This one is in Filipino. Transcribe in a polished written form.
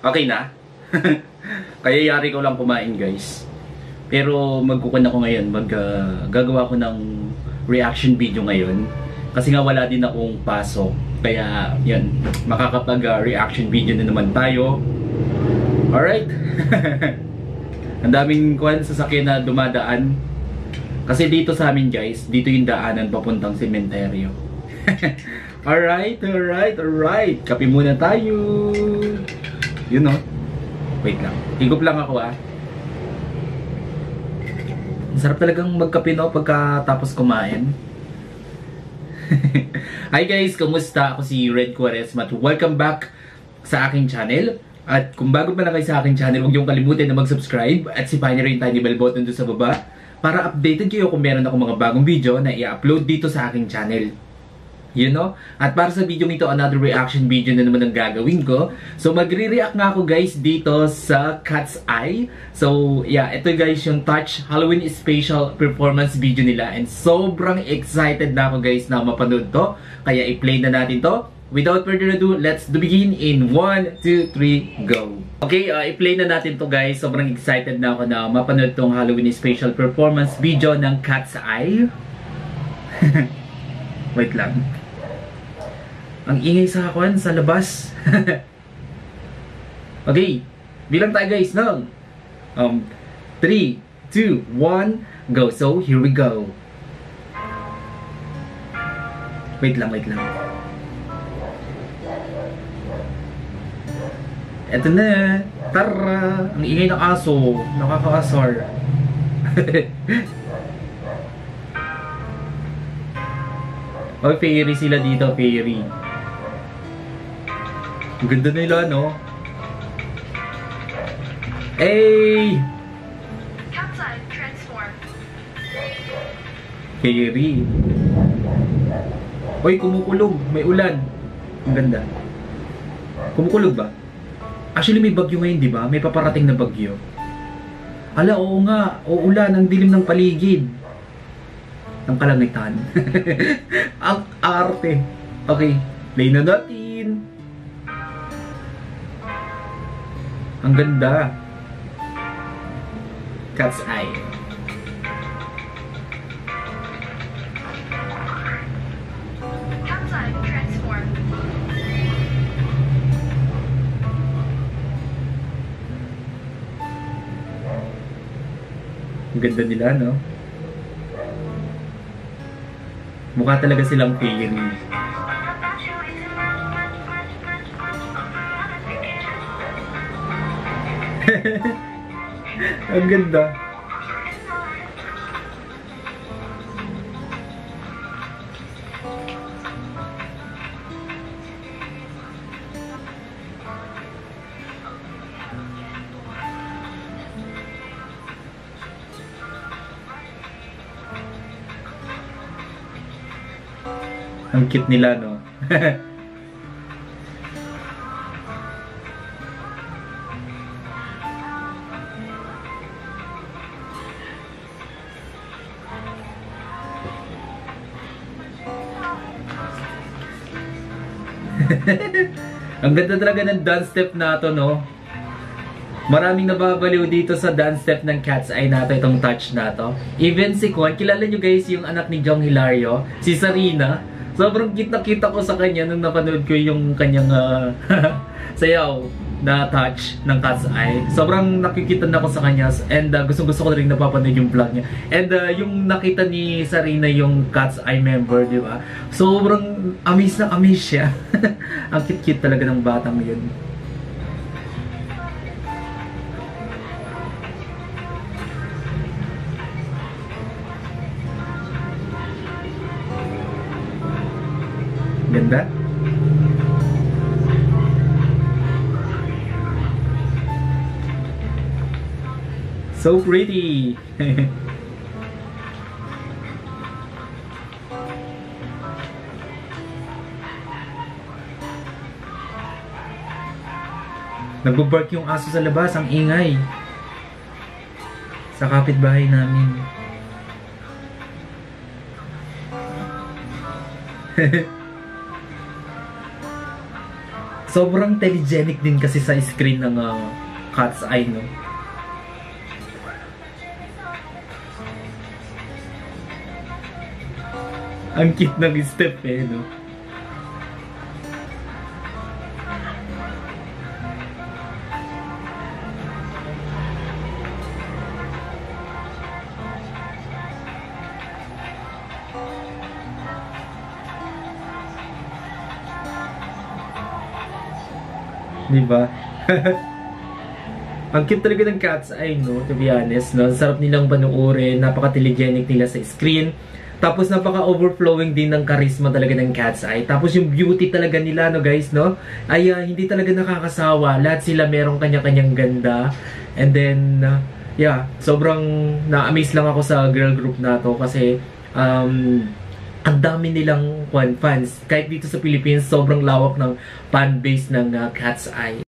Okay na? Kaya yari ko lang kumain guys. Pero magkukun ako ngayon, gagawa ko ng reaction video ngayon. Kasi nga wala din akong pasok. Kaya yan, makakapag-reaction video na naman tayo. Alright. Ang daming sasakyan na dumadaan. Kasi dito sa amin guys, dito yung daanan papuntang sementeryo. Alright. Kape muna tayo. You know. Wait lang. Higup lang ako Sarap talagang magkape no pagkatapos kumain. Hi guys, kamusta? Ako si Red Quaresma at welcome back sa aking channel. At kung bago pa na kayo sa aking channel, huwag niyong kalimutan na mag-subscribe at sipahin niyo rin yung tiny bell button doon sa baba para updated kayo kung meron ako mga bagong video na i-upload dito sa aking channel. You know? At para sa video nito, another reaction video na naman ang gagawin ko. So magre-react nga ako guys dito sa Cat's Eye. So yeah, ito guys yung Touch Halloween Special Performance video nila. And sobrang excited na ako guys na mapanood to. Kaya i-play na natin to. Without further ado, let's begin in 1, 2, 3, go! Okay, i-play na natin to guys. Sobrang excited na ako na mapanood tong Halloween Special Performance video ng Cat's Eye. Wait lang. Ang ingay sa akin sa labas. Okay, bilang tayo guys ng 3, 2, 1, go. So, here we go. Wait lang. Eto na. Tara! Ang ingay ng aso. Nakakaasar. Oh, fairy sila dito, fairy. Ang ganda nila, no? Hey! Cat's Eye transform. Fairy. Hoy, kumukulog. May ulan. Ang ganda. Kumukulog ba? Actually, may bagyo ngayon, di ba? May paparating na bagyo. Ala, oo nga. Uulan. Ang dilim ng paligid. Ang kalangitan. Ang arte. Okay. Play na natin. Ang ganda. Cat's Eye. Cat's Eye transform. Ang ganda nila, no? Mukha talaga silang fairy. Ang ganda. Ang cute nila, no? Ang ganda talaga ng dance step na to, no? Maraming nababaliw dito sa dance step ng Cat's Eye na to, itong touch na to. Even si Kwan, kilala nyo guys yung anak ni Jong Hilario, si Sarina. Sobrang kita ko sa kanya nung napanood ko yung kanyang sayaw na touch ng Cat's Eye. Sobrang nakikita na ako sa kanya and gustong-gusto ko rin napapanood yung vlog niya. And yung nakita ni Sarina yung Cat's Eye member, di ba? Sobrang amaze na amaze siya. Ang cute-cute talaga ng batang yun. Ganda. So pretty. Nagbo-bark yung aso sa labas, ang ingay. Sa kapitbahay namin. Sobrang telegenic din kasi sa screen ng Cat's Eye, no? Ang cute ng step eh, no? Diba? Ang cute talaga ng Cat's Eye, no? To be honest, no? Sarap nilang panuorin, napaka-telegenic nila sa screen. Tapos napaka-overflowing din ng charisma talaga ng Cat's Eye. Tapos yung beauty talaga nila, no guys, no? Ay hindi talaga nakakasawa. Lahat sila merong kanya-kanyang ganda. And then, yeah, sobrang na-amaze lang ako sa girl group na to kasi ang dami nilang fans. Kahit dito sa Philippines, sobrang lawak ng fan base ng Cat's Eye.